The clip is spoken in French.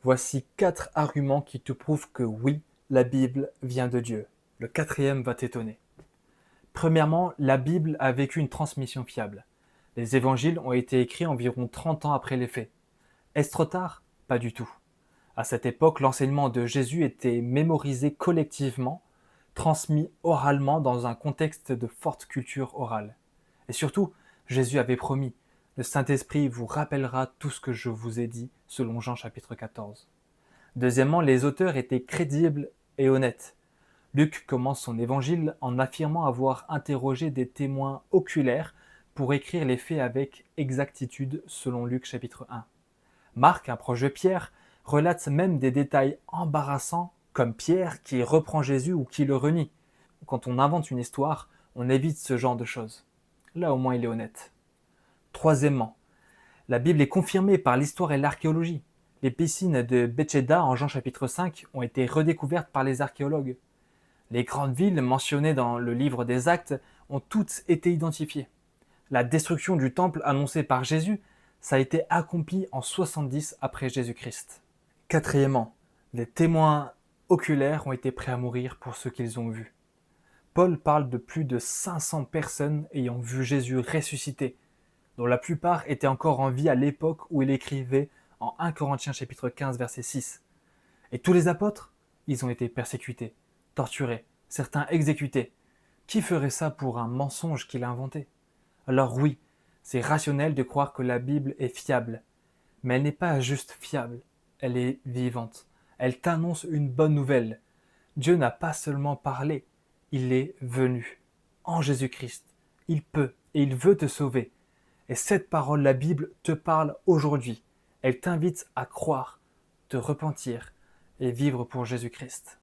Voici 4 arguments qui te prouvent que oui, la Bible vient de Dieu. Le quatrième va t'étonner. Premièrement, la Bible a vécu une transmission fiable. Les évangiles ont été écrits environ 30 ans après les faits. Est-ce trop tard? Pas du tout. À cette époque, l'enseignement de Jésus était mémorisé collectivement, transmis oralement dans un contexte de forte culture orale. Et surtout, Jésus avait promis, le Saint-Esprit vous rappellera tout ce que je vous ai dit, selon Jean chapitre 14. Deuxièmement, les auteurs étaient crédibles et honnêtes. Luc commence son évangile en affirmant avoir interrogé des témoins oculaires pour écrire les faits avec exactitude, selon Luc chapitre 1. Marc, un proche de Pierre, relate même des détails embarrassants, comme Pierre qui reprend Jésus ou qui le renie. Quand on invente une histoire, on évite ce genre de choses. Là au moins il est honnête. Troisièmement, la Bible est confirmée par l'histoire et l'archéologie. Les piscines de Bétchida en Jean chapitre 5 ont été redécouvertes par les archéologues. Les grandes villes mentionnées dans le livre des Actes ont toutes été identifiées. La destruction du temple annoncée par Jésus, ça a été accompli en 70 après Jésus-Christ. Quatrièmement, les témoins oculaires ont été prêts à mourir pour ce qu'ils ont vu. Paul parle de plus de 500 personnes ayant vu Jésus ressuscité, dont la plupart étaient encore en vie à l'époque où il écrivait en 1 Corinthiens chapitre 15 verset 6. Et tous les apôtres, ils ont été persécutés, torturés, certains exécutés. Qui ferait ça pour un mensonge qu'il a inventé? Alors oui, c'est rationnel de croire que la Bible est fiable, mais elle n'est pas juste fiable, elle est vivante. Elle t'annonce une bonne nouvelle. Dieu n'a pas seulement parlé, il est venu. En Jésus-Christ, il peut et il veut te sauver. Et cette parole, la Bible, te parle aujourd'hui. Elle t'invite à croire, te repentir et vivre pour Jésus-Christ.